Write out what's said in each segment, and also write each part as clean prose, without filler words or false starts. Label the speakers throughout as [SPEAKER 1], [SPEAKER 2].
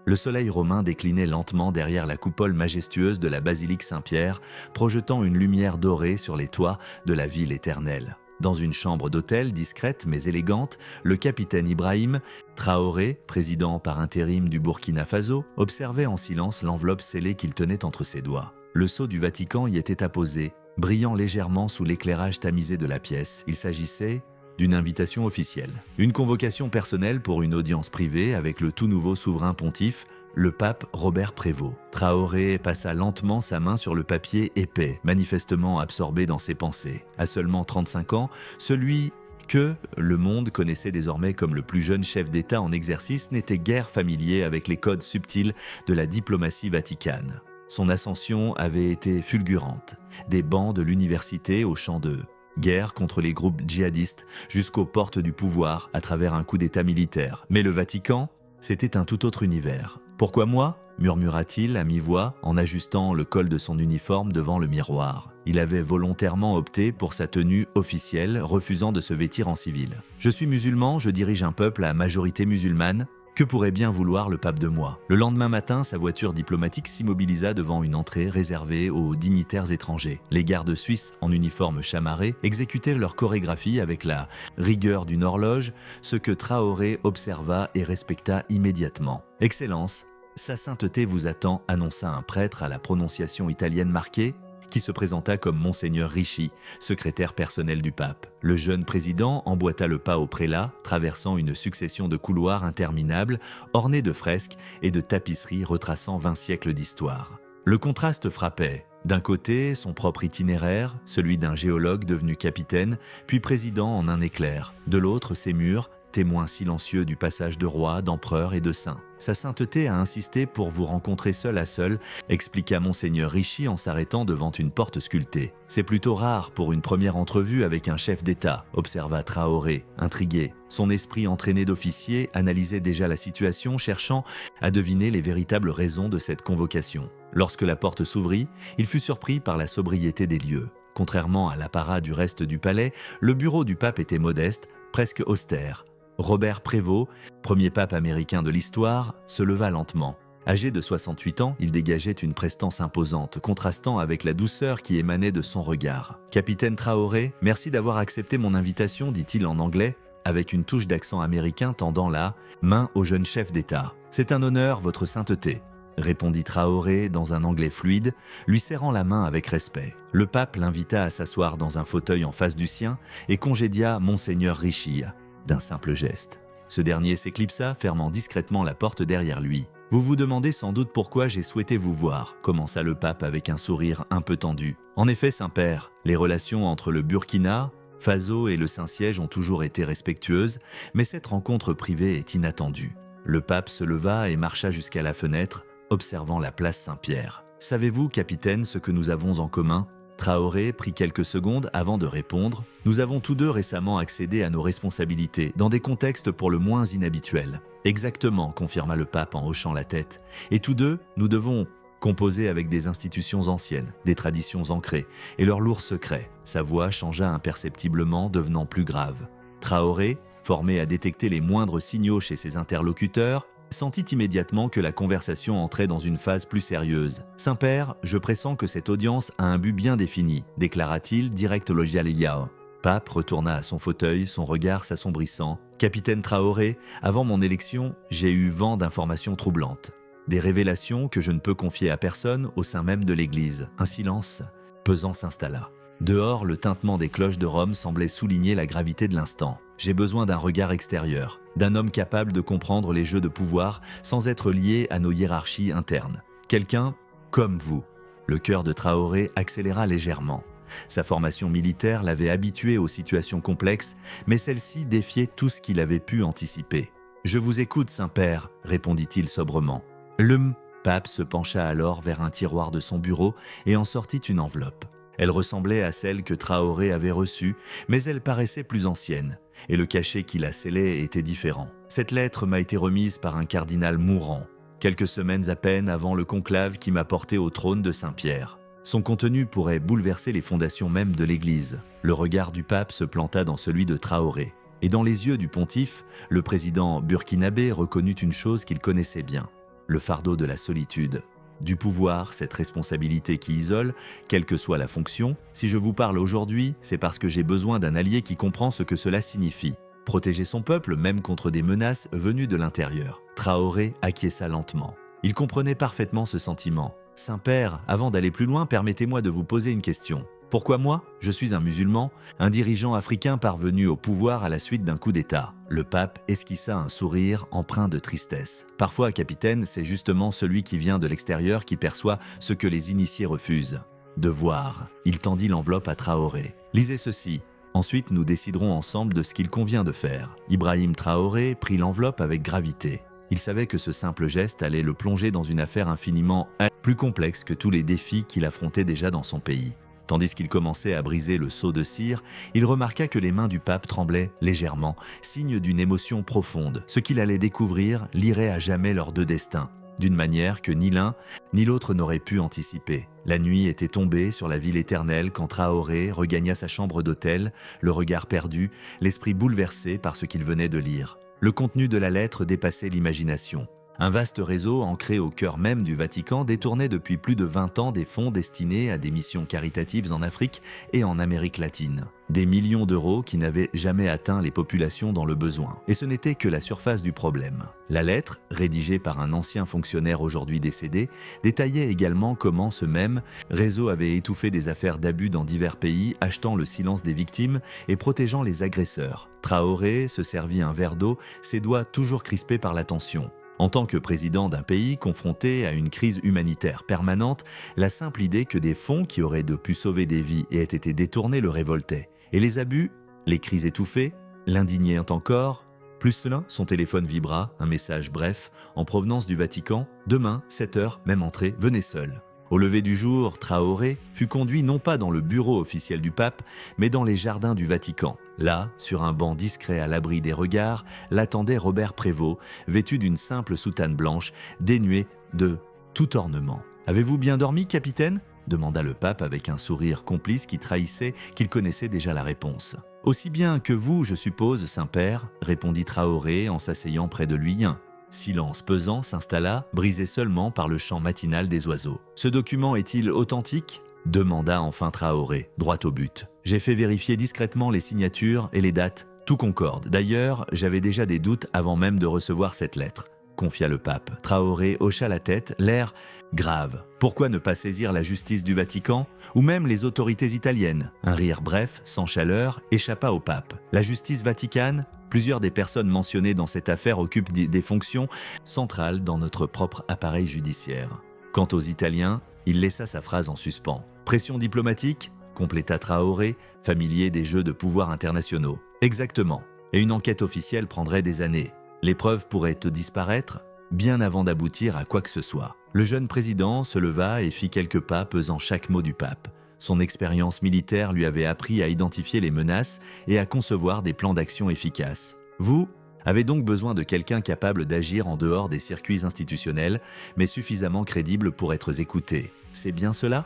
[SPEAKER 1] Le soleil romain déclinait lentement derrière la coupole majestueuse de la basilique Saint-Pierre, projetant une lumière dorée sur les toits de la ville éternelle. Dans une chambre d'hôtel discrète mais élégante, le capitaine Ibrahim Traoré, président par intérim du Burkina Faso, observait en silence l'enveloppe scellée qu'il tenait entre ses doigts. Le sceau du Vatican y était apposé, brillant légèrement sous l'éclairage tamisé de la pièce. Il s'agissait d'une invitation officielle. Une convocation personnelle pour une audience privée avec le tout nouveau souverain pontife, le pape Robert Prévost. Traoré passa lentement sa main sur le papier épais, manifestement absorbé dans ses pensées. À seulement 35 ans, celui que le monde connaissait désormais comme le plus jeune chef d'État en exercice n'était guère familier avec les codes subtils de la diplomatie vaticane. Son ascension avait été fulgurante, des bancs de l'université au champ de guerre contre les groupes djihadistes jusqu'aux portes du pouvoir à travers un coup d'État militaire. Mais le Vatican, c'était un tout autre univers. « Pourquoi moi ?» murmura-t-il à mi-voix en ajustant le col de son uniforme devant le miroir. Il avait volontairement opté pour sa tenue officielle, refusant de se vêtir en civil. « Je suis musulman, je dirige un peuple à majorité musulmane. Que pourrait bien vouloir le pape de moi ?» Le lendemain matin, sa voiture diplomatique s'immobilisa devant une entrée réservée aux dignitaires étrangers. Les gardes suisses, en uniforme chamarré, exécutaient leur chorégraphie avec la rigueur d'une horloge, ce que Traoré observa et respecta immédiatement. « Excellence, sa sainteté vous attend », annonça un prêtre à la prononciation italienne marquée, qui se présenta comme Monseigneur Ricci, secrétaire personnel du pape. Le jeune président emboîta le pas au prélat, traversant une succession de couloirs interminables, ornés de fresques et de tapisseries retraçant 20 siècles d'histoire. Le contraste frappait. D'un côté, son propre itinéraire, celui d'un géologue devenu capitaine, puis président en un éclair. De l'autre, ses murs, témoin silencieux du passage de rois, d'empereurs et de saints. « Sa sainteté a insisté pour vous rencontrer seul à seul », expliqua Monseigneur Ricci en s'arrêtant devant une porte sculptée. « C'est plutôt rare pour une première entrevue avec un chef d'État », observa Traoré, intrigué. Son esprit entraîné d'officier analysait déjà la situation, cherchant à deviner les véritables raisons de cette convocation. Lorsque la porte s'ouvrit, il fut surpris par la sobriété des lieux. Contrairement à l'apparat du reste du palais, le bureau du pape était modeste, presque austère. Robert Prévost, premier pape américain de l'histoire, se leva lentement. Âgé de 68 ans, il dégageait une prestance imposante, contrastant avec la douceur qui émanait de son regard. « Capitaine Traoré, merci d'avoir accepté mon invitation », dit-il en anglais, avec une touche d'accent américain tendant la main au jeune chef d'État. « C'est un honneur, votre sainteté », répondit Traoré dans un anglais fluide, lui serrant la main avec respect. Le pape l'invita à s'asseoir dans un fauteuil en face du sien et congédia Monseigneur Ricci d'un simple geste. Ce dernier s'éclipsa, fermant discrètement la porte derrière lui. « Vous vous demandez sans doute pourquoi j'ai souhaité vous voir », commença le pape avec un sourire un peu tendu. « En effet, Saint-Père, les relations entre le Burkina Faso et le Saint-Siège ont toujours été respectueuses, mais cette rencontre privée est inattendue. » Le pape se leva et marcha jusqu'à la fenêtre, observant la place Saint-Pierre. « Savez-vous, capitaine, ce que nous avons en commun ?» Traoré prit quelques secondes avant de répondre. « Nous avons tous deux récemment accédé à nos responsabilités, dans des contextes pour le moins inhabituels. » « Exactement, » confirma le pape en hochant la tête. « Et tous deux, nous devons composer avec des institutions anciennes, des traditions ancrées, et leurs lourds secrets. » Sa voix changea imperceptiblement, devenant plus grave. Traoré, formé à détecter les moindres signaux chez ses interlocuteurs, sentit immédiatement que la conversation entrait dans une phase plus sérieuse. « Saint-Père, je pressens que cette audience a un but bien défini », déclara-t-il direct au Jaliliao. Pape retourna à son fauteuil, son regard s'assombrissant. « Capitaine Traoré, avant mon élection, j'ai eu vent d'informations troublantes. Des révélations que je ne peux confier à personne au sein même de l'Église. » Un silence pesant s'installa. Dehors, le tintement des cloches de Rome semblait souligner la gravité de l'instant. « J'ai besoin d'un regard extérieur, d'un homme capable de comprendre les jeux de pouvoir sans être lié à nos hiérarchies internes. Quelqu'un comme vous. » Le cœur de Traoré accéléra légèrement. Sa formation militaire l'avait habitué aux situations complexes, mais celle-ci défiait tout ce qu'il avait pu anticiper. « Je vous écoute, Saint-Père », répondit-il sobrement. Le pape se pencha alors vers un tiroir de son bureau et en sortit une enveloppe. Elle ressemblait à celle que Traoré avait reçue, mais elle paraissait plus ancienne, et le cachet qui la scellait était différent. « Cette lettre m'a été remise par un cardinal mourant, quelques semaines à peine avant le conclave qui m'a porté au trône de Saint-Pierre. Son contenu pourrait bouleverser les fondations même de l'Église. » Le regard du pape se planta dans celui de Traoré. Et dans les yeux du pontife, le président burkinabé reconnut une chose qu'il connaissait bien. le fardeau de la solitude. Du pouvoir, cette responsabilité qui isole, quelle que soit la fonction. Si je vous parle aujourd'hui, c'est parce que j'ai besoin d'un allié qui comprend ce que cela signifie. Protéger son peuple, même contre des menaces venues de l'intérieur. Traoré acquiesça lentement. Il comprenait parfaitement ce sentiment. « Saint-Père, avant d'aller plus loin, permettez-moi de vous poser une question. Pourquoi moi? Je suis un musulman, un dirigeant africain parvenu au pouvoir à la suite d'un coup d'État. » Le pape esquissa un sourire empreint de tristesse. Parfois, capitaine, c'est justement celui qui vient de l'extérieur qui perçoit ce que les initiés refusent. De voir. Il tendit l'enveloppe à Traoré. Lisez ceci. Ensuite, nous déciderons ensemble de ce qu'il convient de faire. Ibrahim Traoré prit l'enveloppe avec gravité. Il savait que ce simple geste allait le plonger dans une affaire infiniment plus complexe que tous les défis qu'il affrontait déjà dans son pays. Tandis qu'il commençait à briser le seau de cire, il remarqua que les mains du pape tremblaient légèrement, signe d'une émotion profonde. Ce qu'il allait découvrir lirait à jamais leurs deux destins, d'une manière que ni l'un ni l'autre n'aurait pu anticiper. La nuit était tombée sur la ville éternelle quand Traoré regagna sa chambre d'hôtel, le regard perdu, l'esprit bouleversé par ce qu'il venait de lire. Le contenu de la lettre dépassait l'imagination. Un vaste réseau ancré au cœur même du Vatican détournait depuis plus de 20 ans des fonds destinés à des missions caritatives en Afrique et en Amérique latine. Des millions d'euros qui n'avaient jamais atteint les populations dans le besoin. Et ce n'était que la surface du problème. La lettre, rédigée par un ancien fonctionnaire aujourd'hui décédé, détaillait également comment ce même réseau avait étouffé des affaires d'abus dans divers pays, achetant le silence des victimes et protégeant les agresseurs. Traoré se servit un verre d'eau, ses doigts toujours crispés par la tension. En tant que président d'un pays confronté à une crise humanitaire permanente, la simple idée que des fonds qui auraient pu sauver des vies aient été détournés le révoltait. Et les abus, les cris étouffés, l'indignaient encore. Plus cela, son téléphone vibra, un message bref, en provenance du Vatican. Demain, 7 heures, même entrée, venez seul. Au lever du jour, Traoré fut conduit non pas dans le bureau officiel du pape, mais dans les jardins du Vatican. Là, sur un banc discret à l'abri des regards, l'attendait Robert Prévost, vêtu d'une simple soutane blanche, dénuée de tout ornement. « Avez-vous bien dormi, capitaine ?» demanda le pape avec un sourire complice qui trahissait qu'il connaissait déjà la réponse. « Aussi bien que vous, je suppose, Saint-Père » répondit Traoré en s'asseyant près de lui. Silence pesant s'installa, brisé seulement par le chant matinal des oiseaux. « Ce document est-il authentique ?» demanda enfin Traoré, droit au but. « J'ai fait vérifier discrètement les signatures et les dates. Tout concorde. D'ailleurs, j'avais déjà des doutes avant même de recevoir cette lettre. » confia le pape. Traoré hocha la tête, l'air grave. Pourquoi ne pas saisir la justice du Vatican ou même les autorités italiennes? Un rire bref, sans chaleur, échappa au pape. La justice vaticane? Plusieurs des personnes mentionnées dans cette affaire occupent des fonctions centrales dans notre propre appareil judiciaire. Quant aux Italiens, il laissa sa phrase en suspens. Pression diplomatique? Compléta Traoré, familier des jeux de pouvoir internationaux. Exactement. Et une enquête officielle prendrait des années. Les preuves pourraient disparaître bien avant d'aboutir à quoi que ce soit. Le jeune président se leva et fit quelques pas pesant chaque mot du pape. Son expérience militaire lui avait appris à identifier les menaces et à concevoir des plans d'action efficaces. Vous avez donc besoin de quelqu'un capable d'agir en dehors des circuits institutionnels, mais suffisamment crédible pour être écouté. C'est bien cela?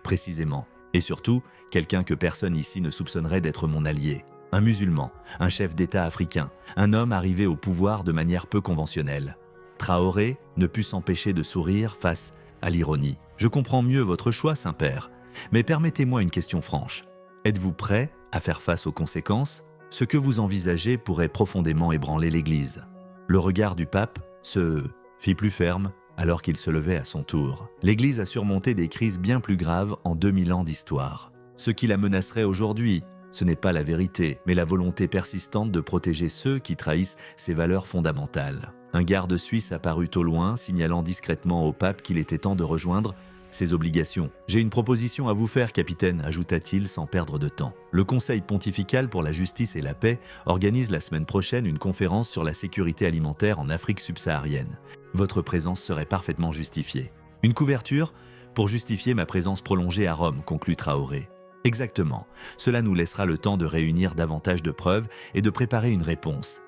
[SPEAKER 1] Précisément. Et surtout, quelqu'un que personne ici ne soupçonnerait d'être mon allié. Un musulman, un chef d'État africain, un homme arrivé au pouvoir de manière peu conventionnelle. Traoré ne put s'empêcher de sourire face à l'ironie. Je comprends mieux votre choix, Saint-Père. Mais permettez-moi une question franche. Êtes-vous prêt à faire face aux conséquences? Ce que vous envisagez pourrait profondément ébranler l'Église. Le regard du pape se fit plus ferme alors qu'il se levait à son tour. L'Église a surmonté des crises bien plus graves en 2000 ans d'histoire. Ce qui la menacerait aujourd'hui, ce n'est pas la vérité, mais la volonté persistante de protéger ceux qui trahissent ses valeurs fondamentales. Un garde suisse apparut au loin, signalant discrètement au pape qu'il était temps de rejoindre ses obligations. « J'ai une proposition à vous faire, capitaine », ajouta-t-il sans perdre de temps. Le Conseil pontifical pour la justice et la paix organise la semaine prochaine une conférence sur la sécurité alimentaire en Afrique subsaharienne. Votre présence serait parfaitement justifiée. Une couverture pour justifier ma présence prolongée à Rome, conclut Traoré. Exactement. Cela nous laissera le temps de réunir davantage de preuves et de préparer une réponse.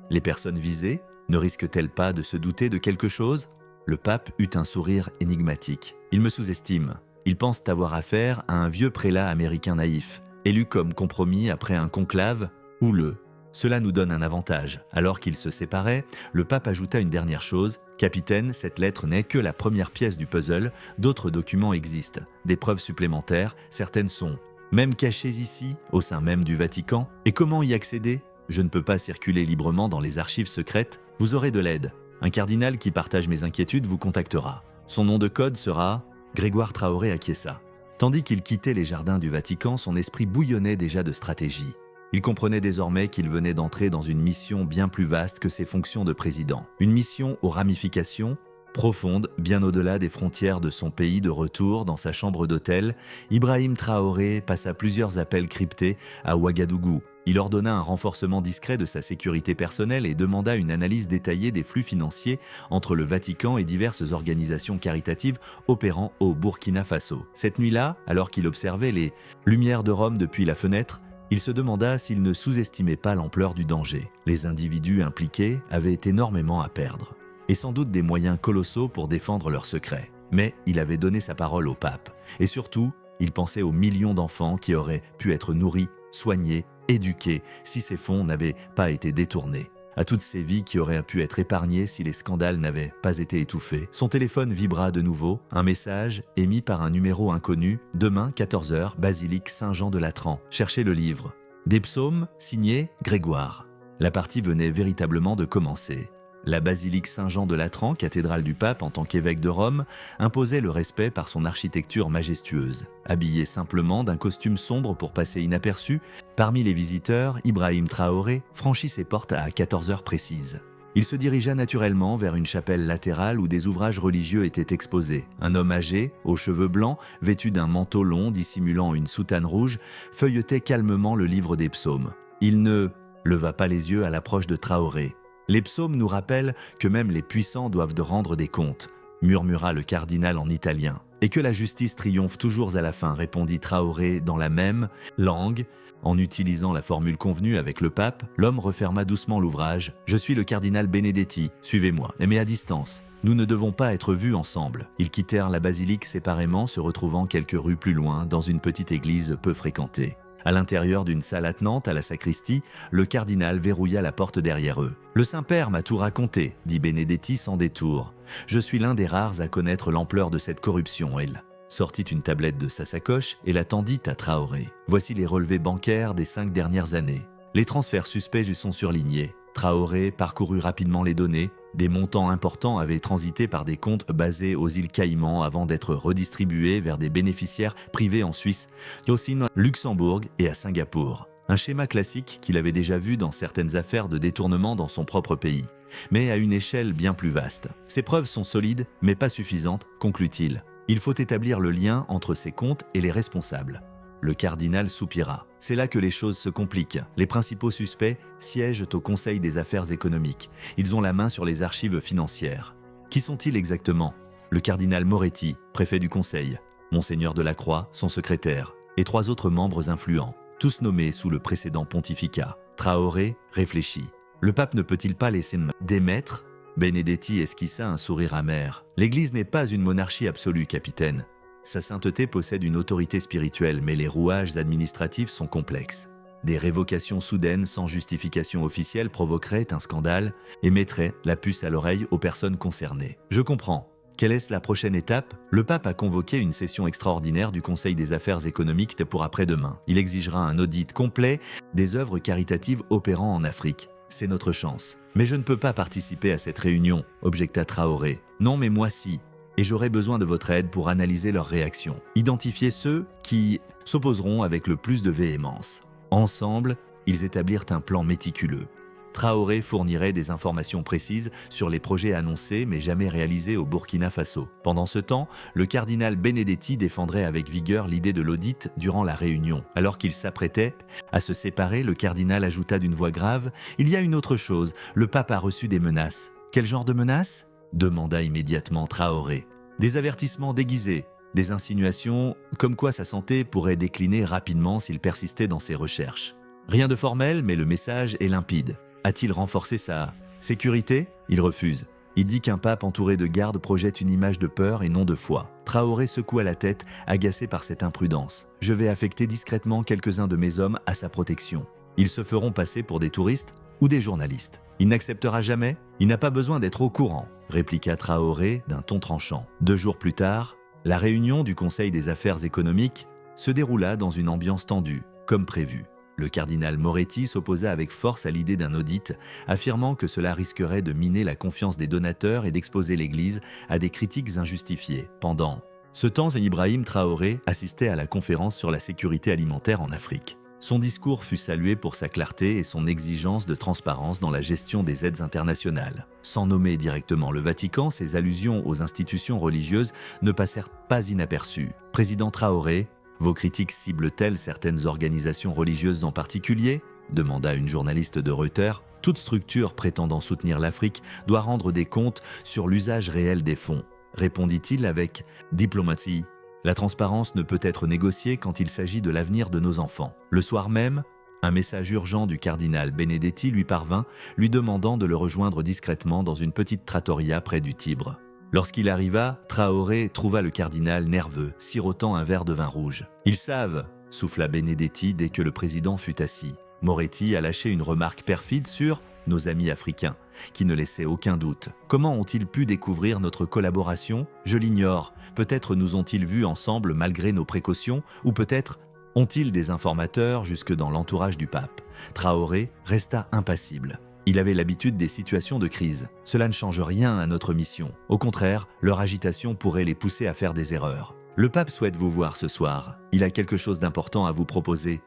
[SPEAKER 1] Les personnes visées ne risquent-elles pas de se douter de quelque chose ? Le pape eut un sourire énigmatique. Ils me sous-estiment. Ils pensent avoir affaire à un vieux prélat américain naïf, élu comme compromis après un conclave houleux. Cela nous donne un avantage. Alors qu'ils se séparaient, le pape ajouta une dernière chose. Capitaine, cette lettre n'est que la première pièce du puzzle, d'autres documents existent. Des preuves supplémentaires, certaines sont même cachées ici, au sein même du Vatican. Et comment y accéder? Je ne peux pas circuler librement dans les archives secrètes. Vous aurez de l'aide. Un cardinal qui partage mes inquiétudes vous contactera. Son nom de code sera Grégoire Traoré acquiesça. Tandis qu'il quittait les jardins du Vatican, son esprit bouillonnait déjà de stratégie. Il comprenait désormais qu'il venait d'entrer dans une mission bien plus vaste que ses fonctions de président. Une mission aux ramifications profondes, bien au-delà des frontières de son pays. De retour dans sa chambre d'hôtel, Ibrahim Traoré passa plusieurs appels cryptés à Ouagadougou. Il ordonna un renforcement discret de sa sécurité personnelle et demanda une analyse détaillée des flux financiers entre le Vatican et diverses organisations caritatives opérant au Burkina Faso. Cette nuit-là, alors qu'il observait les lumières de Rome depuis la fenêtre, il se demanda s'il ne sous-estimait pas l'ampleur du danger. Les individus impliqués avaient énormément à perdre, et sans doute des moyens colossaux pour défendre leurs secrets. Mais il avait donné sa parole au pape, et surtout, il pensait aux millions d'enfants qui auraient pu être nourris, soignés, éduqués si ces fonds n'avaient pas été détournés. À toutes ces vies qui auraient pu être épargnées si les scandales n'avaient pas été étouffés. Son téléphone vibra de nouveau, un message émis par un numéro inconnu. Demain, 14h, basilique Saint-Jean-de-Latran. Cherchez le livre. Des psaumes signés Grégoire. La partie venait véritablement de commencer. La basilique Saint-Jean-de-Latran, cathédrale du pape en tant qu'évêque de Rome, imposait le respect par son architecture majestueuse. Habillé simplement d'un costume sombre pour passer inaperçu, parmi les visiteurs, Ibrahim Traoré franchit ses portes à 14h précises. Il se dirigea naturellement vers une chapelle latérale où des ouvrages religieux étaient exposés. Un homme âgé, aux cheveux blancs, vêtu d'un manteau long dissimulant une soutane rouge, feuilletait calmement le livre des psaumes. Il ne leva pas les yeux à l'approche de Traoré. Les psaumes nous rappellent que même les puissants doivent de rendre des comptes, murmura le cardinal en italien. Et que la justice triomphe toujours à la fin, répondit Traoré dans la même langue. En utilisant la formule convenue avec le pape, l'homme referma doucement l'ouvrage. Je suis le cardinal Benedetti, suivez-moi, mais à distance. Nous ne devons pas être vus ensemble. Ils quittèrent la basilique séparément, se retrouvant quelques rues plus loin, dans une petite église peu fréquentée. À l'intérieur d'une salle attenante à la sacristie, le cardinal verrouilla la porte derrière eux. « Le Saint-Père m'a tout raconté, dit Benedetti sans détour. Je suis l'un des rares à connaître l'ampleur de cette corruption. » Elle sortit une tablette de sa sacoche et la tendit à Traoré. « Voici les relevés bancaires des 5 dernières années. Les transferts suspects y sont surlignés. » Traoré parcourut rapidement les données. Des montants importants avaient transité par des comptes basés aux îles Caïmans avant d'être redistribués vers des bénéficiaires privés en Suisse, aussi au Luxembourg et à Singapour. Un schéma classique qu'il avait déjà vu dans certaines affaires de détournement dans son propre pays, mais à une échelle bien plus vaste. Ces preuves sont solides, mais pas suffisantes, conclut-il. Il faut établir le lien entre ces comptes et les responsables. Le cardinal soupira. C'est là que les choses se compliquent. Les principaux suspects siègent au Conseil des affaires économiques. Ils ont la main sur les archives financières. Qui sont-ils exactement? Le cardinal Moretti, préfet du Conseil, Monseigneur Delacroix, son secrétaire, et 3 autres membres influents, tous nommés sous le précédent pontificat. Traoré réfléchit. Le pape ne peut-il pas laisser démettre? Benedetti esquissa un sourire amer. L'Église n'est pas une monarchie absolue, capitaine. Sa sainteté possède une autorité spirituelle, mais les rouages administratifs sont complexes. Des révocations soudaines sans justification officielle provoqueraient un scandale et mettraient la puce à l'oreille aux personnes concernées. Je comprends. Quelle est la prochaine étape? Le pape a convoqué une session extraordinaire du Conseil des affaires économiques pour après-demain. Il exigera un audit complet des œuvres caritatives opérant en Afrique. C'est notre chance. Mais je ne peux pas participer à cette réunion, objecta Traoré. Non, mais moi si. Et j'aurai besoin de votre aide pour analyser leurs réactions. Identifier ceux qui s'opposeront avec le plus de véhémence. Ensemble, ils établirent un plan méticuleux. Traoré fournirait des informations précises sur les projets annoncés mais jamais réalisés au Burkina Faso. Pendant ce temps, le cardinal Benedetti défendrait avec vigueur l'idée de l'audit durant la réunion. Alors qu'il s'apprêtait à se séparer, le cardinal ajouta d'une voix grave « Il y a une autre chose, le pape a reçu des menaces. » « Quel genre de menaces ?» demanda immédiatement Traoré. Des avertissements déguisés, des insinuations comme quoi sa santé pourrait décliner rapidement s'il persistait dans ses recherches. Rien de formel, mais le message est limpide. A-t-il renforcé sa sécurité? Il refuse. Il dit qu'un pape entouré de gardes projette une image de peur et non de foi. Traoré secoua la tête, agacé par cette imprudence. Je vais affecter discrètement quelques-uns de mes hommes à sa protection. Ils se feront passer pour des touristes ou des journalistes. Il n'acceptera jamais, il n'a pas besoin d'être au courant, répliqua Traoré d'un ton tranchant. 2 jours plus tard, la réunion du Conseil des affaires économiques se déroula dans une ambiance tendue, comme prévu. Le cardinal Moretti s'opposa avec force à l'idée d'un audit, affirmant que cela risquerait de miner la confiance des donateurs et d'exposer l'Église à des critiques injustifiées. Pendant ce temps, Ibrahim Traoré assistait à la conférence sur la sécurité alimentaire en Afrique. Son discours fut salué pour sa clarté et son exigence de transparence dans la gestion des aides internationales. Sans nommer directement le Vatican, ses allusions aux institutions religieuses ne passèrent pas inaperçues. Président Traoré, vos critiques ciblent-elles certaines organisations religieuses en particulier ? Demanda une journaliste de Reuters. Toute structure prétendant soutenir l'Afrique doit rendre des comptes sur l'usage réel des fonds, répondit-il avec diplomatie. La transparence ne peut être négociée quand il s'agit de l'avenir de nos enfants. Le soir même, un message urgent du cardinal Benedetti lui parvint, lui demandant de le rejoindre discrètement dans une petite trattoria près du Tibre. Lorsqu'il arriva, Traoré trouva le cardinal nerveux, sirotant un verre de vin rouge. « Ils savent !» souffla Benedetti dès que le président fut assis. Moretti a lâché une remarque perfide sur nos amis africains, qui ne laissaient aucun doute. Comment ont-ils pu découvrir notre collaboration ? Je l'ignore. Peut-être nous ont-ils vus ensemble malgré nos précautions, ou peut-être ont-ils des informateurs jusque dans l'entourage du pape. Traoré resta impassible. Il avait l'habitude des situations de crise. Cela ne change rien à notre mission. Au contraire, leur agitation pourrait les pousser à faire des erreurs. Le pape souhaite vous voir ce soir. Il a quelque chose d'important à vous proposer.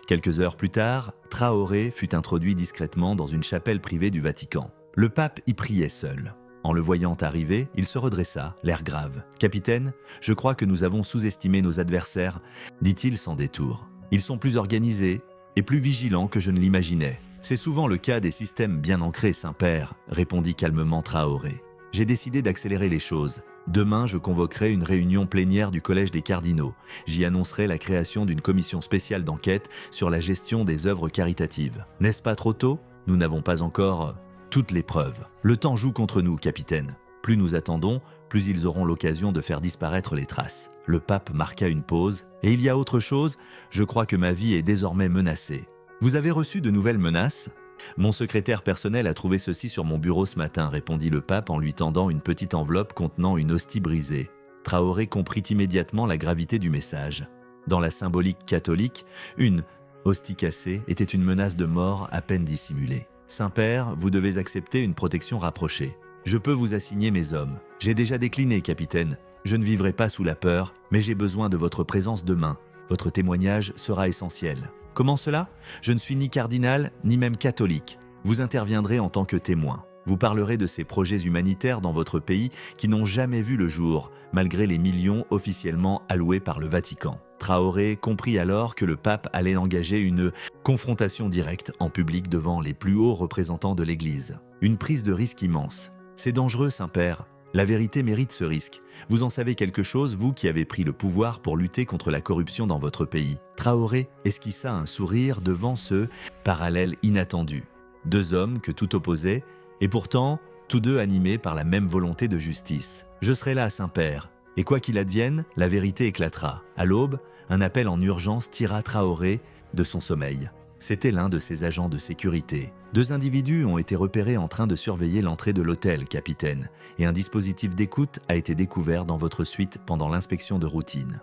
[SPEAKER 1] Quelques heures plus tard, Traoré fut introduit discrètement dans une chapelle privée du Vatican. Le pape y priait seul. En le voyant arriver, il se redressa, l'air grave. « Capitaine, je crois que nous avons sous-estimé nos adversaires, » dit-il sans détour. « Ils sont plus organisés et plus vigilants que je ne l'imaginais. » « C'est souvent le cas des systèmes bien ancrés, Saint-Père, » répondit calmement Traoré. « J'ai décidé d'accélérer les choses. Demain, je convoquerai une réunion plénière du Collège des cardinaux. J'y annoncerai la création d'une commission spéciale d'enquête sur la gestion des œuvres caritatives. N'est-ce pas trop tôt ? Nous n'avons pas encore toutes les preuves. Le temps joue contre nous, capitaine. Plus nous attendons, plus ils auront l'occasion de faire disparaître les traces. » Le pape marqua une pause. « Et il y a autre chose ? Je crois que ma vie est désormais menacée. » « Vous avez reçu de nouvelles menaces ? » « Mon secrétaire personnel a trouvé ceci sur mon bureau ce matin, » répondit le pape en lui tendant une petite enveloppe contenant une hostie brisée. Traoré comprit immédiatement la gravité du message. Dans la symbolique catholique, une hostie cassée était une menace de mort à peine dissimulée. « Saint-Père, vous devez accepter une protection rapprochée. Je peux vous assigner mes hommes. J'ai déjà décliné, capitaine. Je ne vivrai pas sous la peur, mais j'ai besoin de votre présence demain. Votre témoignage sera essentiel. » Comment cela ? Je ne suis ni cardinal, ni même catholique. Vous interviendrez en tant que témoin. Vous parlerez de ces projets humanitaires dans votre pays qui n'ont jamais vu le jour, malgré les millions officiellement alloués par le Vatican. Traoré comprit alors que le pape allait engager une confrontation directe en public devant les plus hauts représentants de l'Église. Une prise de risque immense. C'est dangereux, Saint-Père. La vérité mérite ce risque. Vous en savez quelque chose, vous qui avez pris le pouvoir pour lutter contre la corruption dans votre pays. Traoré esquissa un sourire devant ce parallèle inattendu. 2 hommes que tout opposait, et pourtant, tous 2 animés par la même volonté de justice. Je serai là, Saint-Père, et quoi qu'il advienne, la vérité éclatera. À l'aube, un appel en urgence tira Traoré de son sommeil. C'était l'un de ses agents de sécurité. 2 individus ont été repérés en train de surveiller l'entrée de l'hôtel, capitaine, et un dispositif d'écoute a été découvert dans votre suite pendant l'inspection de routine.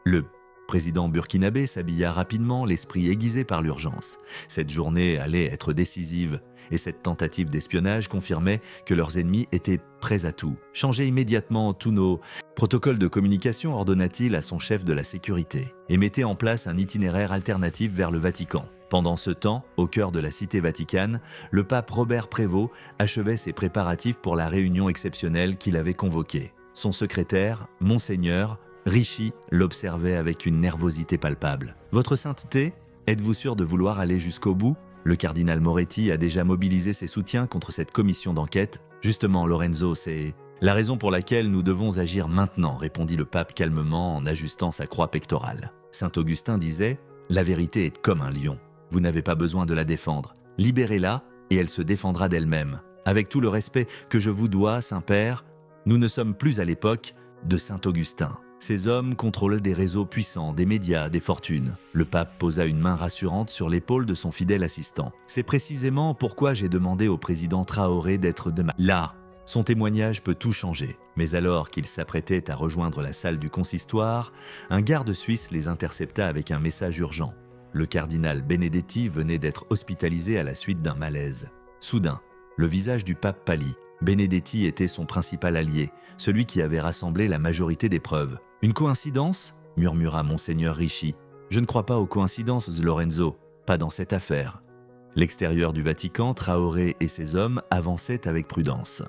[SPEAKER 1] Le président burkinabé s'habilla rapidement, l'esprit aiguisé par l'urgence. Cette journée allait être décisive, et cette tentative d'espionnage confirmait que leurs ennemis étaient prêts à tout. « Changez immédiatement tous nos protocoles de communication », ordonna-t-il à son chef de la sécurité, « et mettez en place un itinéraire alternatif vers le Vatican. » Pendant ce temps, au cœur de la cité vaticane, le pape Robert Prévost achevait ses préparatifs pour la réunion exceptionnelle qu'il avait convoquée. Son secrétaire, Monseigneur Ricci, l'observait avec une nervosité palpable. « Votre sainteté, êtes-vous sûr de vouloir aller jusqu'au bout ? Le cardinal Moretti a déjà mobilisé ses soutiens contre cette commission d'enquête. Justement, Lorenzo, c'est la raison pour laquelle nous devons agir maintenant, » répondit le pape calmement en ajustant sa croix pectorale. Saint Augustin disait « La vérité est comme un lion. Vous n'avez pas besoin de la défendre. Libérez-la et elle se défendra d'elle-même. Avec tout le respect que je vous dois, Saint-Père, nous ne sommes plus à l'époque de Saint Augustin. » Ces hommes contrôlent des réseaux puissants, des médias, des fortunes. Le pape posa une main rassurante sur l'épaule de son fidèle assistant. C'est précisément pourquoi j'ai demandé au président Traoré d'être demain là. Son témoignage peut tout changer. Mais alors qu'ils s'apprêtaient à rejoindre la salle du consistoire, un garde suisse les intercepta avec un message urgent. Le cardinal Benedetti venait d'être hospitalisé à la suite d'un malaise. Soudain, le visage du pape pâlit. Benedetti était son principal allié, celui qui avait rassemblé la majorité des preuves. « Une coïncidence » murmura Monseigneur Ricci. « Je ne crois pas aux coïncidences, Lorenzo, pas dans cette affaire. » L'extérieur du Vatican, Traoré et ses hommes avançaient avec prudence.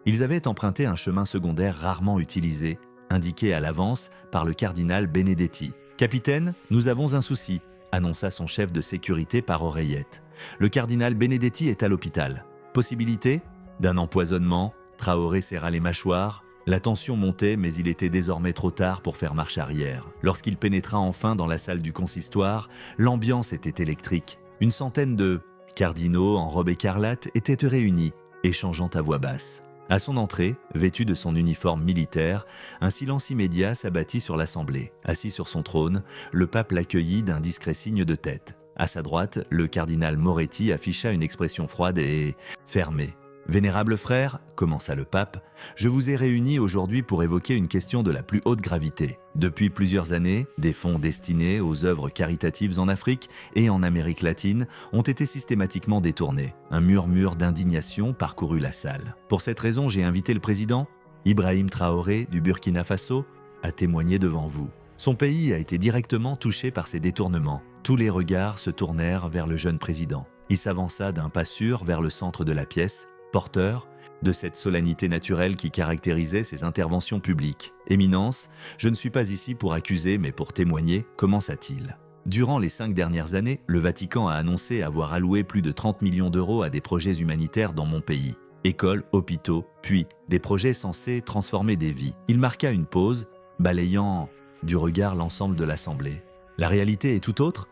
[SPEAKER 1] Ils avaient emprunté un chemin secondaire rarement utilisé, indiqué à l'avance par le cardinal Benedetti. « Capitaine, nous avons un souci », annonça son chef de sécurité par oreillette. « Le cardinal Benedetti est à l'hôpital. Possibilité d'un empoisonnement ?» Traoré serra les mâchoires. La tension montait, mais il était désormais trop tard pour faire marche arrière. Lorsqu'il pénétra enfin dans la salle du consistoire, l'ambiance était électrique. Une centaine de cardinaux en robe écarlate étaient réunis, échangeant à voix basse. À son entrée, vêtu de son uniforme militaire, un silence immédiat s'abattit sur l'assemblée. Assis sur son trône, le pape l'accueillit d'un discret signe de tête. À sa droite, le cardinal Moretti afficha une expression froide et fermée. « Vénérable frère, commença le pape, je vous ai réunis aujourd'hui pour évoquer une question de la plus haute gravité. Depuis plusieurs années, des fonds destinés aux œuvres caritatives en Afrique et en Amérique latine ont été systématiquement détournés. Un murmure d'indignation parcourut la salle. Pour cette raison, j'ai invité le président, Ibrahim Traoré du Burkina Faso, à témoigner devant vous. Son pays a été directement touché par ces détournements. Tous les regards se tournèrent vers le jeune président. Il s'avança d'un pas sûr vers le centre de la pièce, porteur de cette solennité naturelle qui caractérisait ses interventions publiques. « Éminence, je ne suis pas ici pour accuser mais pour témoigner », commença-t-il. Durant les 5 dernières années, le Vatican a annoncé avoir alloué plus de 30 millions d'euros à des projets humanitaires dans mon pays. Écoles, hôpitaux, puis des projets censés transformer des vies. Il marqua une pause, balayant du regard l'ensemble de l'Assemblée. La réalité est tout autre.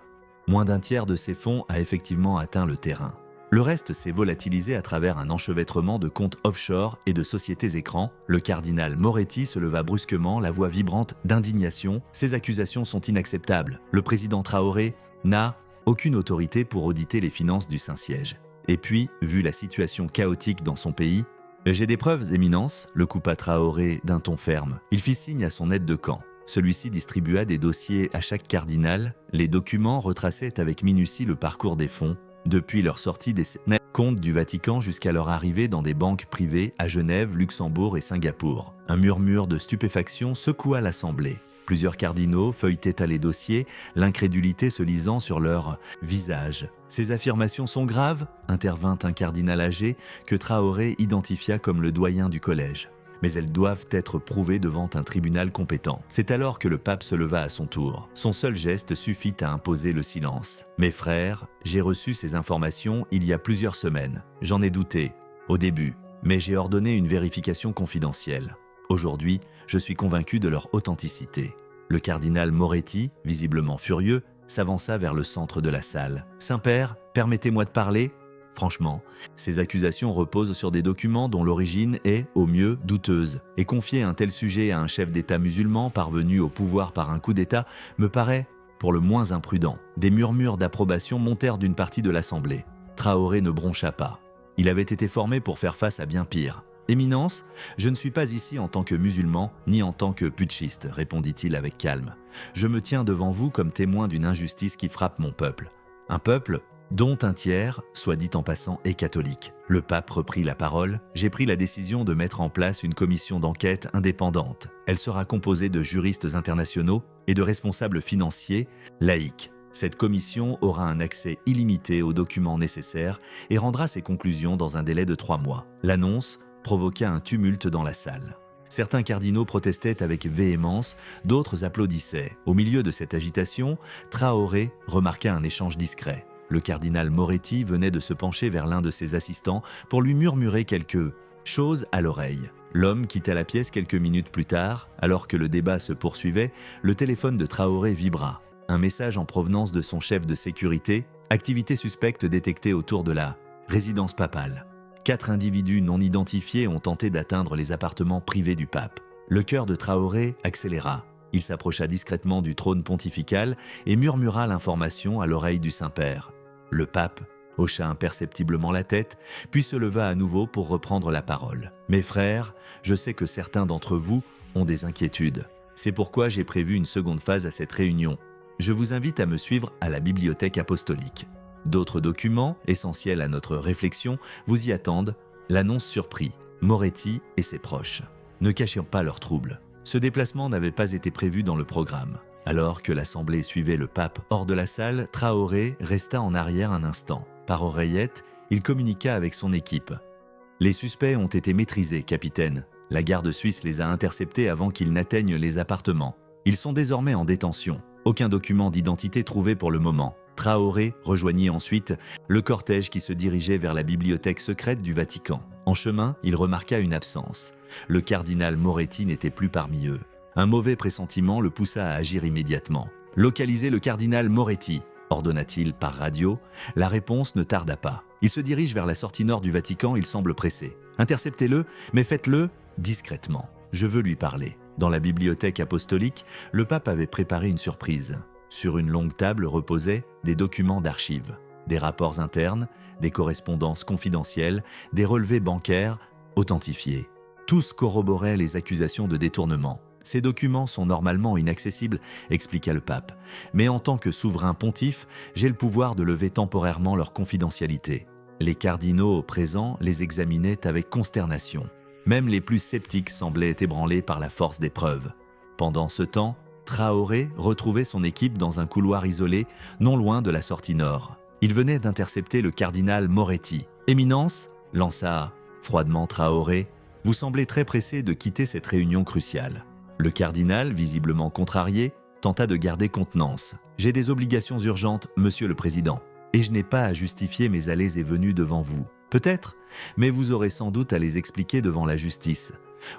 [SPEAKER 1] Moins d'un tiers de ces fonds a effectivement atteint le terrain. Le reste s'est volatilisé à travers un enchevêtrement de comptes offshore et de sociétés écrans. Le cardinal Moretti se leva brusquement, la voix vibrante d'indignation. Ces accusations sont inacceptables. Le président Traoré n'a aucune autorité pour auditer les finances du Saint-Siège. Et puis, vu la situation chaotique dans son pays, « J'ai des preuves, Éminence », le coupa Traoré d'un ton ferme. Il fit signe à son aide de camp. Celui-ci distribua des dossiers à chaque cardinal. Les documents retraçaient avec minutie le parcours des fonds, depuis leur sortie des comptes du Vatican jusqu'à leur arrivée dans des banques privées à Genève, Luxembourg et Singapour. Un murmure de stupéfaction secoua l'Assemblée. Plusieurs cardinaux feuilletaient les dossiers, l'incrédulité se lisant sur leur visage. « Ces affirmations sont graves » intervint un cardinal âgé que Traoré identifia comme le doyen du collège. Mais elles doivent être prouvées devant un tribunal compétent. C'est alors que le pape se leva à son tour. Son seul geste suffit à imposer le silence. « Mes frères, j'ai reçu ces informations il y a plusieurs semaines. J'en ai douté, au début, mais j'ai ordonné une vérification confidentielle. Aujourd'hui, je suis convaincu de leur authenticité. » Le cardinal Moretti, visiblement furieux, s'avança vers le centre de la salle. « Saint-Père, permettez-moi de parler ?» Franchement, ces accusations reposent sur des documents dont l'origine est, au mieux, douteuse. Et confier un tel sujet à un chef d'État musulman parvenu au pouvoir par un coup d'État me paraît, pour le moins imprudent. Des murmures d'approbation montèrent d'une partie de l'Assemblée. Traoré ne broncha pas. Il avait été formé pour faire face à bien pire. « Éminence, je ne suis pas ici en tant que musulman, ni en tant que putschiste, répondit-il avec calme. Je me tiens devant vous comme témoin d'une injustice qui frappe mon peuple. Un peuple dont un tiers, soit dit en passant, est catholique. » Le pape reprit la parole. « J'ai pris la décision de mettre en place une commission d'enquête indépendante. Elle sera composée de juristes internationaux et de responsables financiers laïcs. Cette commission aura un accès illimité aux documents nécessaires et rendra ses conclusions dans un délai de 3 mois. » L'annonce provoqua un tumulte dans la salle. Certains cardinaux protestaient avec véhémence, d'autres applaudissaient. Au milieu de cette agitation, Traoré remarqua un échange discret. Le cardinal Moretti venait de se pencher vers l'un de ses assistants pour lui murmurer quelque chose à l'oreille. L'homme quitta la pièce quelques minutes plus tard. Alors que le débat se poursuivait, le téléphone de Traoré vibra. Un message en provenance de son chef de sécurité, activité suspecte détectée autour de la résidence papale. 4 individus non identifiés ont tenté d'atteindre les appartements privés du pape. Le cœur de Traoré accéléra. Il s'approcha discrètement du trône pontifical et murmura l'information à l'oreille du Saint-Père. Le pape hocha imperceptiblement la tête, puis se leva à nouveau pour reprendre la parole. « Mes frères, je sais que certains d'entre vous ont des inquiétudes. C'est pourquoi j'ai prévu une seconde phase à cette réunion. Je vous invite à me suivre à la bibliothèque apostolique. D'autres documents, essentiels à notre réflexion, vous y attendent. L'annonce surprit Moretti et ses proches, ne cachant pas leurs troubles. Ce déplacement n'avait pas été prévu dans le programme. Alors que l'assemblée suivait le pape hors de la salle, Traoré resta en arrière un instant. Par oreillette, il communiqua avec son équipe. « Les suspects ont été maîtrisés, capitaine. La garde suisse les a interceptés avant qu'ils n'atteignent les appartements. Ils sont désormais en détention. Aucun document d'identité trouvé pour le moment. » Traoré rejoignit ensuite le cortège qui se dirigeait vers la bibliothèque secrète du Vatican. En chemin, il remarqua une absence. Le cardinal Moretti n'était plus parmi eux. Un mauvais pressentiment le poussa à agir immédiatement. « Localisez le cardinal Moretti », ordonna-t-il par radio. La réponse ne tarda pas. Il se dirige vers la sortie nord du Vatican, il semble pressé. « Interceptez-le, mais faites-le discrètement. Je veux lui parler. » Dans la bibliothèque apostolique, le pape avait préparé une surprise. Sur une longue table reposaient des documents d'archives, des rapports internes, des correspondances confidentielles, des relevés bancaires authentifiés. Tous corroboraient les accusations de détournement. Ces documents sont normalement inaccessibles, expliqua le pape. Mais en tant que souverain pontife, j'ai le pouvoir de lever temporairement leur confidentialité. Les cardinaux présents les examinaient avec consternation. Même les plus sceptiques semblaient ébranlés par la force des preuves. Pendant ce temps, Traoré retrouvait son équipe dans un couloir isolé, non loin de la sortie nord. Il venait d'intercepter le cardinal Moretti. « Éminence » lança froidement Traoré, « vous semblez très pressé de quitter cette réunion cruciale. » Le cardinal, visiblement contrarié, tenta de garder contenance. « J'ai des obligations urgentes, monsieur le président, et je n'ai pas à justifier mes allées et venues devant vous. Peut-être, mais vous aurez sans doute à les expliquer devant la justice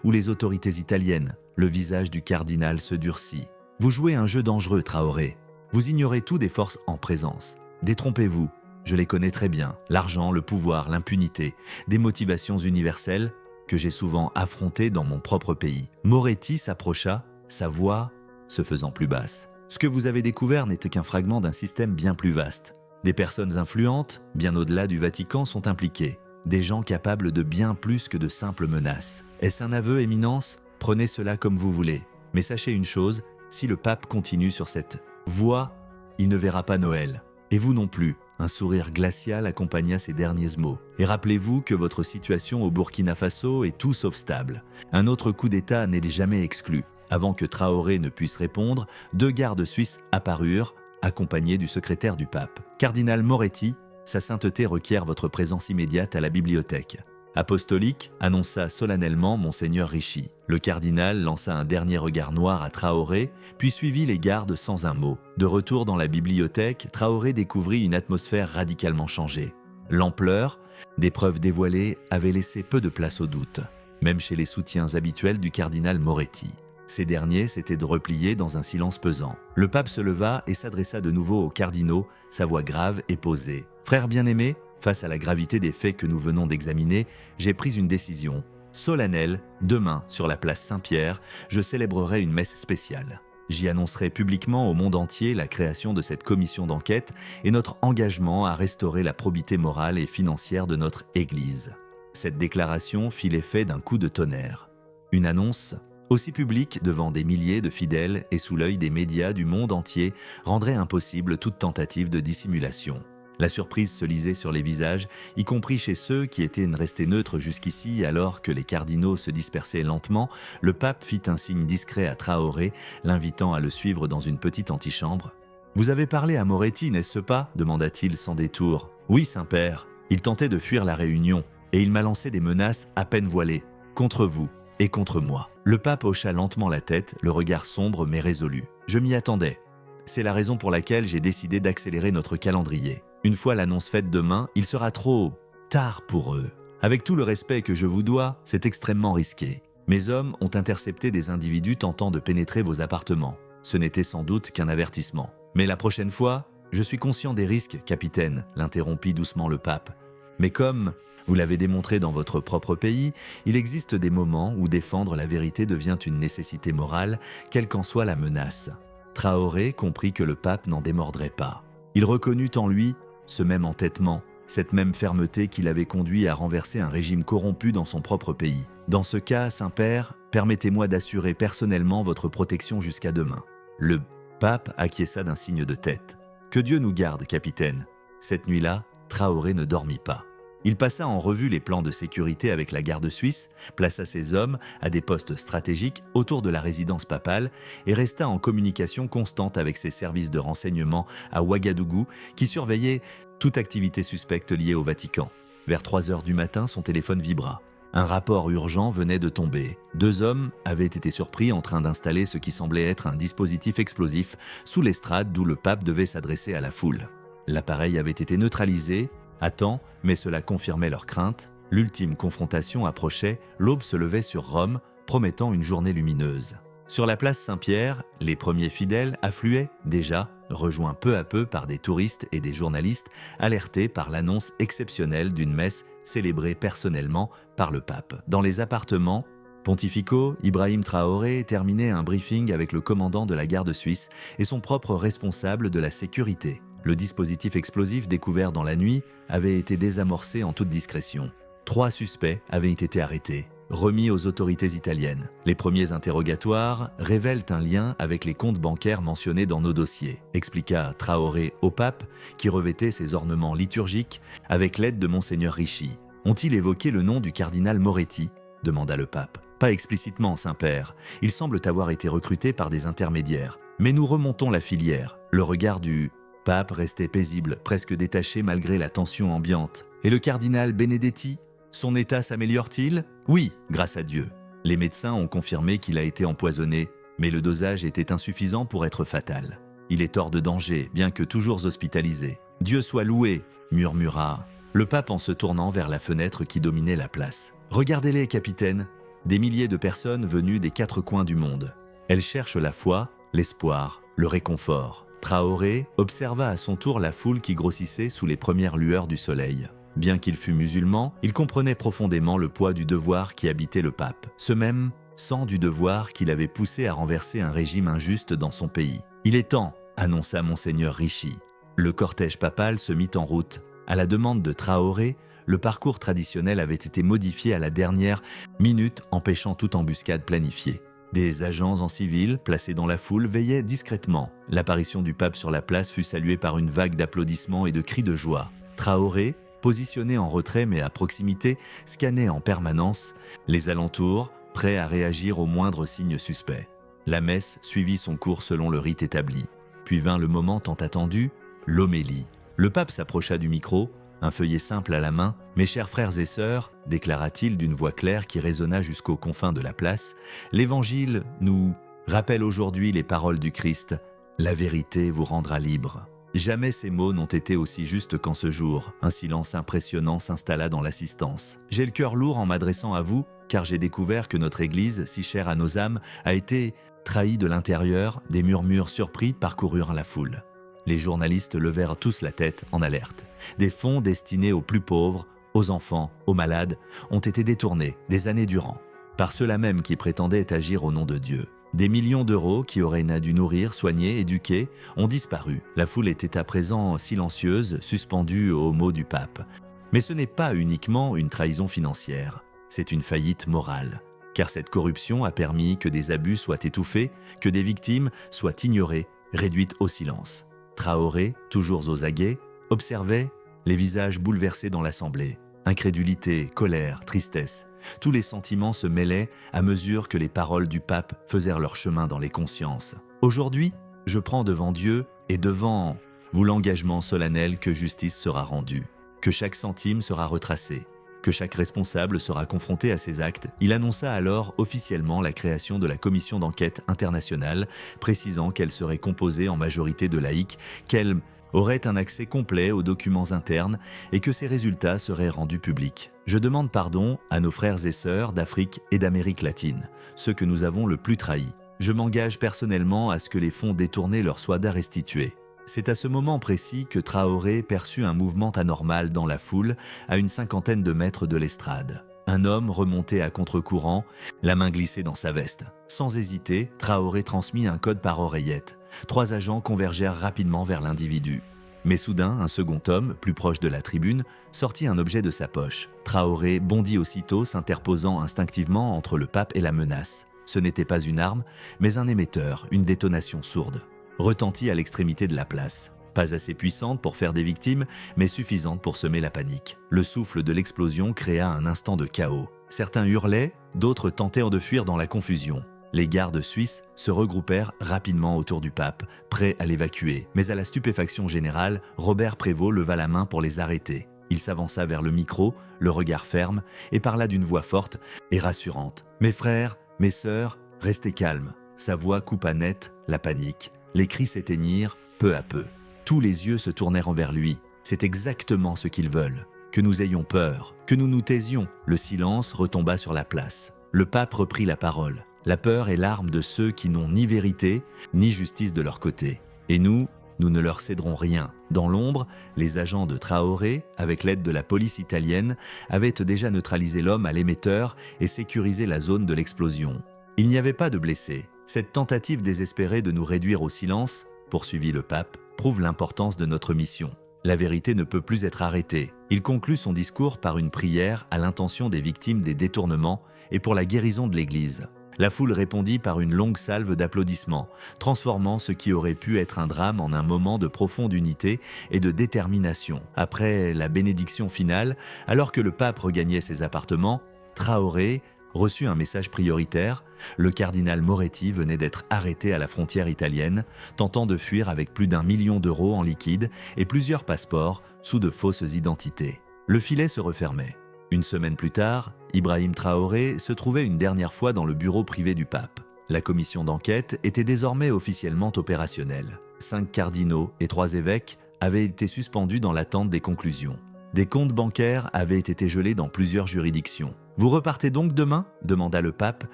[SPEAKER 1] ou les autorités italiennes. » Le visage du cardinal se durcit. « Vous jouez un jeu dangereux, Traoré. Vous ignorez tout des forces en présence. Détrompez-vous, je les connais très bien. L'argent, le pouvoir, l'impunité, des motivations universelles que j'ai souvent affrontées dans mon propre pays. » Moretti s'approcha, sa voix se faisant plus basse. « Ce que vous avez découvert n'était qu'un fragment d'un système bien plus vaste. Des personnes influentes, bien au-delà du Vatican, sont impliquées. Des gens capables de bien plus que de simples menaces. Est-ce un aveu, Éminence ? Prenez cela comme vous voulez. Mais sachez une chose, si le pape continue sur cette voie, il ne verra pas Noël. Et vous non plus. » Un sourire glacial accompagna ces derniers mots. « Et rappelez-vous que votre situation au Burkina Faso est tout sauf stable. Un autre coup d'État n'est jamais exclu. » Avant que Traoré ne puisse répondre, 2 gardes suisses apparurent, accompagnés du secrétaire du pape. « Cardinal Moretti, sa sainteté requiert votre présence immédiate à la bibliothèque. » Apostolique, annonça solennellement Monseigneur Ricci. Le cardinal lança un dernier regard noir à Traoré, puis suivit les gardes sans un mot. De retour dans la bibliothèque, Traoré découvrit une atmosphère radicalement changée. L'ampleur des preuves dévoilées avait laissé peu de place au doute, même chez les soutiens habituels du cardinal Moretti. Ces derniers s'étaient de replier dans un silence pesant. Le pape se leva et s'adressa de nouveau aux cardinaux, sa voix grave et posée. « Frères bien-aimés, face à la gravité des faits que nous venons d'examiner, j'ai pris une décision solennelle. Demain, sur la place Saint-Pierre, je célébrerai une messe spéciale. J'y annoncerai publiquement au monde entier la création de cette commission d'enquête et notre engagement à restaurer la probité morale et financière de notre Église. » Cette déclaration fit l'effet d'un coup de tonnerre. Une annonce aussi publique devant des milliers de fidèles et sous l'œil des médias du monde entier rendrait impossible toute tentative de dissimulation. La surprise se lisait sur les visages, y compris chez ceux qui étaient restés neutres jusqu'ici. Alors que les cardinaux se dispersaient lentement, le pape fit un signe discret à Traoré, l'invitant à le suivre dans une petite antichambre. « Vous avez parlé à Moretti, n'est-ce pas ?» demanda-t-il sans détour. « Oui, Saint-Père. Il tentait de fuir la réunion, et il m'a lancé des menaces à peine voilées, contre vous et contre moi. » Le pape hocha lentement la tête, le regard sombre mais résolu. « Je m'y attendais. C'est la raison pour laquelle j'ai décidé d'accélérer notre calendrier. Une fois l'annonce faite demain, il sera trop tard pour eux. Avec tout le respect que je vous dois, c'est extrêmement risqué. Mes hommes ont intercepté des individus tentant de pénétrer vos appartements. Ce n'était sans doute qu'un avertissement. Mais la prochaine fois, je suis conscient des risques, capitaine, l'interrompit doucement le pape. Mais comme Vous l'avez démontré dans votre propre pays, il existe des moments où défendre la vérité devient une nécessité morale, quelle qu'en soit la menace. Traoré comprit que le pape n'en démordrait pas. Il reconnut en lui ce même entêtement, cette même fermeté qui l'avait conduit à renverser un régime corrompu dans son propre pays. Dans ce cas, Saint-Père, permettez-moi d'assurer personnellement votre protection jusqu'à demain. Le pape acquiesça d'un signe de tête. Que Dieu nous garde, capitaine. Cette nuit-là, Traoré ne dormit pas. Il passa en revue les plans de sécurité avec la garde suisse, plaça ses hommes à des postes stratégiques autour de la résidence papale et resta en communication constante avec ses services de renseignement à Ouagadougou qui surveillaient toute activité suspecte liée au Vatican. Vers 3 heures du matin, son téléphone vibra. Un rapport urgent venait de tomber. 2 hommes avaient été surpris en train d'installer ce qui semblait être un dispositif explosif sous l'estrade d'où le pape devait s'adresser à la foule. L'appareil avait été neutralisé à temps, mais cela confirmait leurs craintes. L'ultime confrontation approchait, l'aube se levait sur Rome, promettant une journée lumineuse. Sur la place Saint-Pierre, les premiers fidèles affluaient déjà, rejoints peu à peu par des touristes et des journalistes, alertés par l'annonce exceptionnelle d'une messe célébrée personnellement par le pape. Dans les appartements pontificaux, Ibrahim Traoré terminait un briefing avec le commandant de la garde suisse et son propre responsable de la sécurité. Le dispositif explosif découvert dans la nuit avait été désamorcé en toute discrétion. 3 suspects avaient été arrêtés, remis aux autorités italiennes. Les premiers interrogatoires révèlent un lien avec les comptes bancaires mentionnés dans nos dossiers, expliqua Traoré au pape, qui revêtait ses ornements liturgiques avec l'aide de Monseigneur Ricci. Ont-ils évoqué le nom du cardinal Moretti ? Demanda le pape. Pas explicitement, Saint-Père. Ils semblent avoir été recrutés par des intermédiaires. Mais nous remontons la filière. Le regard du pape restait paisible, presque détaché malgré la tension ambiante. Et le cardinal Benedetti, son état s'améliore-t-il ? Oui, grâce à Dieu. Les médecins ont confirmé qu'il a été empoisonné, mais le dosage était insuffisant pour être fatal. Il est hors de danger, bien que toujours hospitalisé. Dieu soit loué, murmura le pape en se tournant vers la fenêtre qui dominait la place. Regardez-les, capitaine, des milliers de personnes venues des 4 coins du monde. Elles cherchent la foi, l'espoir, le réconfort. Traoré observa à son tour la foule qui grossissait sous les premières lueurs du soleil. Bien qu'il fût musulman, il comprenait profondément le poids du devoir qui habitait le pape, ce même sang du devoir qui l'avait poussé à renverser un régime injuste dans son pays. « Il est temps », annonça Monseigneur Ricci. Le cortège papal se mit en route. À la demande de Traoré, le parcours traditionnel avait été modifié à la dernière minute, empêchant toute embuscade planifiée. Des agents en civil, placés dans la foule, veillaient discrètement. L'apparition du pape sur la place fut saluée par une vague d'applaudissements et de cris de joie. Traoré, positionné en retrait mais à proximité, scannait en permanence les alentours, prêt à réagir au moindre signe suspect. La messe suivit son cours selon le rite établi. Puis vint le moment tant attendu, l'homélie. Le pape s'approcha du micro, un feuillet simple à la main. « Mes chers frères et sœurs », déclara-t-il d'une voix claire qui résonna jusqu'aux confins de la place, « l'Évangile nous rappelle aujourd'hui les paroles du Christ. La vérité vous rendra libre. » Jamais ces mots n'ont été aussi justes qu'en ce jour. Un silence impressionnant s'installa dans l'assistance. J'ai le cœur lourd en m'adressant à vous, car j'ai découvert que notre Église, si chère à nos âmes, a été trahie de l'intérieur. Des murmures surpris parcoururent la foule. Les journalistes levèrent tous la tête en alerte. Des fonds destinés aux plus pauvres, aux enfants, aux malades, ont été détournés des années durant, par ceux-là même qui prétendaient agir au nom de Dieu. Des millions d'euros qui auraient dû nourrir, soigner, éduquer, ont disparu. La foule était à présent silencieuse, suspendue aux mots du pape. Mais ce n'est pas uniquement une trahison financière, c'est une faillite morale. Car cette corruption a permis que des abus soient étouffés, que des victimes soient ignorées, réduites au silence. Traoré, toujours aux aguets, observait les visages bouleversés dans l'assemblée. Incrédulité, colère, tristesse, tous les sentiments se mêlaient à mesure que les paroles du pape faisaient leur chemin dans les consciences. Aujourd'hui, je prends devant Dieu et devant vous l'engagement solennel que justice sera rendue, que chaque centime sera retracé, que chaque responsable sera confronté à ses actes. Il annonça alors officiellement la création de la commission d'enquête internationale, précisant qu'elle serait composée en majorité de laïcs, qu'elle aurait un accès complet aux documents internes et que ses résultats seraient rendus publics. Je demande pardon à nos frères et sœurs d'Afrique et d'Amérique latine, ceux que nous avons le plus trahis. Je m'engage personnellement à ce que les fonds détournés leur soient restitués. C'est à ce moment précis que Traoré perçut un mouvement anormal dans la foule, à une 50aine de mètres de l'estrade. Un homme remontait à contre-courant, la main glissée dans sa veste. Sans hésiter, Traoré transmit un code par oreillette. 3 agents convergèrent rapidement vers l'individu. Mais soudain, un second homme, plus proche de la tribune, sortit un objet de sa poche. Traoré bondit aussitôt, s'interposant instinctivement entre le pape et la menace. Ce n'était pas une arme, mais un émetteur, une détonation sourde. Retentit à l'extrémité de la place. Pas assez puissante pour faire des victimes, mais suffisante pour semer la panique. Le souffle de l'explosion créa un instant de chaos. Certains hurlaient, d'autres tentèrent de fuir dans la confusion. Les gardes suisses se regroupèrent rapidement autour du pape, prêts à l'évacuer. Mais à la stupéfaction générale, Robert Prévost leva la main pour les arrêter. Il s'avança vers le micro, le regard ferme, et parla d'une voix forte et rassurante. « Mes frères, mes sœurs, restez calmes. » Sa voix coupa net la panique. Les cris s'éteignirent peu à peu. Tous les yeux se tournèrent envers lui. C'est exactement ce qu'ils veulent. Que nous ayons peur, que nous nous taisions. Le silence retomba sur la place. Le pape reprit la parole. La peur est l'arme de ceux qui n'ont ni vérité, ni justice de leur côté. Et nous ne leur céderons rien. Dans l'ombre, les agents de Traoré, avec l'aide de la police italienne, avaient déjà neutralisé l'homme à l'émetteur et sécurisé la zone de l'explosion. Il n'y avait pas de blessés. Cette tentative désespérée de nous réduire au silence, poursuivit le pape, prouve l'importance de notre mission. La vérité ne peut plus être arrêtée. Il conclut son discours par une prière à l'intention des victimes des détournements et pour la guérison de l'Église. La foule répondit par une longue salve d'applaudissements, transformant ce qui aurait pu être un drame en un moment de profonde unité et de détermination. Après la bénédiction finale, alors que le pape regagnait ses appartements, Traoré reçut un message prioritaire. Le cardinal Moretti venait d'être arrêté à la frontière italienne, tentant de fuir avec plus d'1 million d'euros en liquide et plusieurs passeports sous de fausses identités. Le filet se refermait. Une semaine plus tard, Ibrahim Traoré se trouvait une dernière fois dans le bureau privé du pape. La commission d'enquête était désormais officiellement opérationnelle. 5 cardinaux et 3 évêques avaient été suspendus dans l'attente des conclusions. Des comptes bancaires avaient été gelés dans plusieurs juridictions. « Vous repartez donc demain ?» demanda le pape,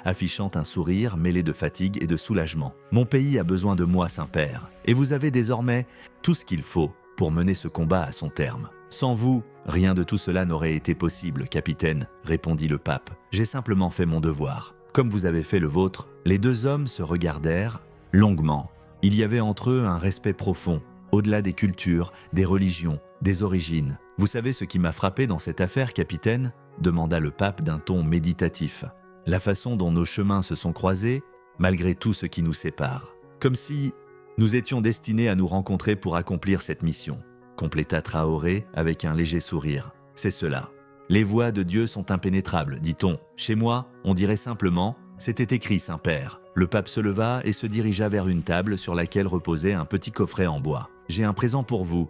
[SPEAKER 1] affichant un sourire mêlé de fatigue et de soulagement. « Mon pays a besoin de moi, Saint-Père, et vous avez désormais tout ce qu'il faut pour mener ce combat à son terme. Sans vous, rien de tout cela n'aurait été possible, capitaine, » répondit le pape. « J'ai simplement fait mon devoir. Comme vous avez fait le vôtre. » Les 2 hommes se regardèrent longuement. Il y avait entre eux un respect profond, au-delà des cultures, des religions, des origines. « Vous savez ce qui m'a frappé dans cette affaire, capitaine ?» demanda le pape d'un ton méditatif. « La façon dont nos chemins se sont croisés, malgré tout ce qui nous sépare. Comme si nous étions destinés à nous rencontrer pour accomplir cette mission. » compléta Traoré avec un léger sourire. « C'est cela. Les voies de Dieu sont impénétrables, dit-on. Chez moi, on dirait simplement « C'était écrit, Saint-Père ». Le pape se leva et se dirigea vers une table sur laquelle reposait un petit coffret en bois. « J'ai un présent pour vous,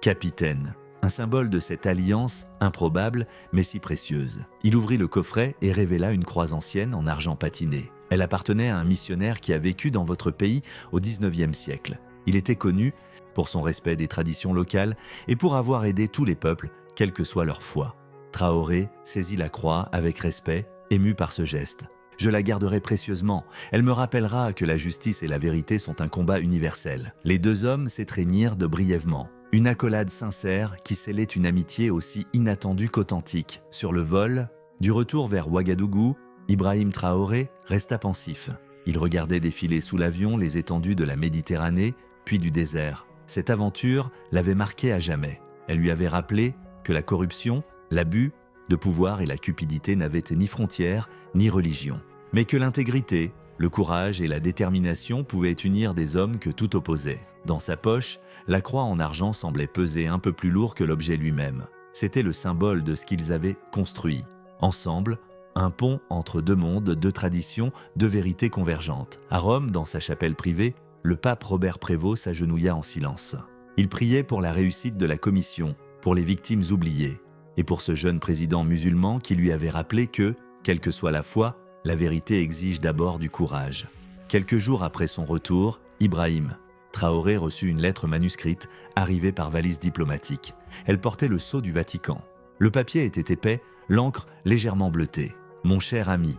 [SPEAKER 1] capitaine. » Un symbole de cette alliance improbable mais si précieuse. Il ouvrit le coffret et révéla une croix ancienne en argent patiné. Elle appartenait à un missionnaire qui a vécu dans votre pays au XIXe siècle. Il était connu pour son respect des traditions locales et pour avoir aidé tous les peuples, quelle que soit leur foi. Traoré saisit la croix avec respect, ému par ce geste. « Je la garderai précieusement. Elle me rappellera que la justice et la vérité sont un combat universel. » Les 2 hommes s'étreignirent de brièvement. Une accolade sincère qui scellait une amitié aussi inattendue qu'authentique. Sur le vol, du retour vers Ouagadougou, Ibrahim Traoré resta pensif. Il regardait défiler sous l'avion les étendues de la Méditerranée, puis du désert. Cette aventure l'avait marqué à jamais. Elle lui avait rappelé que la corruption, l'abus de pouvoir et la cupidité n'avaient ni frontières ni religion. Mais que l'intégrité, le courage et la détermination pouvaient unir des hommes que tout opposait. Dans sa poche, la croix en argent semblait peser un peu plus lourd que l'objet lui-même. C'était le symbole de ce qu'ils avaient construit. Ensemble, un pont entre 2 mondes, 2 traditions, 2 vérités convergentes. À Rome, dans sa chapelle privée, le pape Robert Prévost s'agenouilla en silence. Il priait pour la réussite de la commission, pour les victimes oubliées, et pour ce jeune président musulman qui lui avait rappelé que, quelle que soit la foi, la vérité exige d'abord du courage. Quelques jours après son retour, Ibrahim Traoré reçut une lettre manuscrite arrivée par valise diplomatique. Elle portait le sceau du Vatican. Le papier était épais, l'encre légèrement bleutée. « Mon cher ami,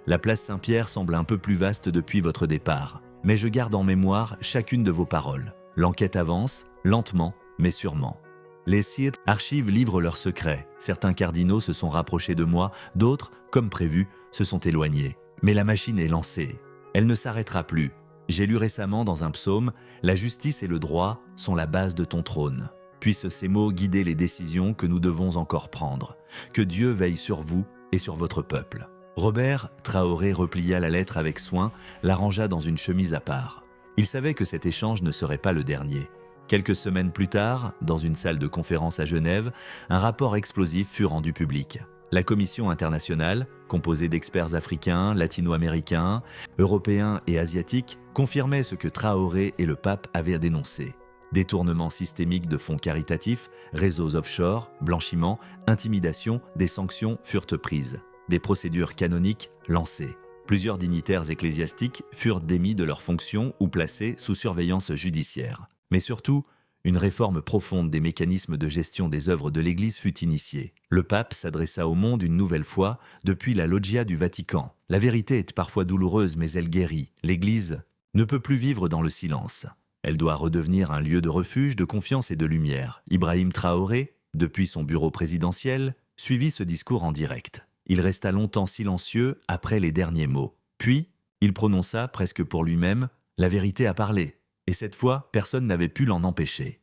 [SPEAKER 1] la place Saint-Pierre semble un peu plus vaste depuis votre départ, mais je garde en mémoire chacune de vos paroles. L'enquête avance, lentement, mais sûrement. Les Seed Archives livrent leurs secrets. Certains cardinaux se sont rapprochés de moi, d'autres, comme prévu, se sont éloignés. Mais la machine est lancée. Elle ne s'arrêtera plus. J'ai lu récemment dans un psaume « La justice et le droit sont la base de ton trône ». Puissent ces mots guider les décisions que nous devons encore prendre. Que Dieu veille sur vous et sur votre peuple. Robert Traoré replia la lettre avec soin, la rangea dans une chemise à part. Il savait que cet échange ne serait pas le dernier. Quelques semaines plus tard, dans une salle de conférence à Genève, un rapport explosif fut rendu public. La commission internationale, composée d'experts africains, latino-américains, européens et asiatiques, confirmait ce que Traoré et le pape avaient dénoncé. Détournement systémique de fonds caritatifs, réseaux offshore, blanchiment, intimidation, des sanctions furent prises. Des procédures canoniques lancées. Plusieurs dignitaires ecclésiastiques furent démis de leurs fonctions ou placés sous surveillance judiciaire. Mais surtout, une réforme profonde des mécanismes de gestion des œuvres de l'Église fut initiée. Le pape s'adressa au monde une nouvelle fois depuis la loggia du Vatican. La vérité est parfois douloureuse, mais elle guérit. L'Église ne peut plus vivre dans le silence. Elle doit redevenir un lieu de refuge, de confiance et de lumière. Ibrahim Traoré, depuis son bureau présidentiel, suivit ce discours en direct. Il resta longtemps silencieux après les derniers mots. Puis, il prononça, presque pour lui-même, « La vérité a parlé ». Et cette fois, personne n'avait pu l'en empêcher.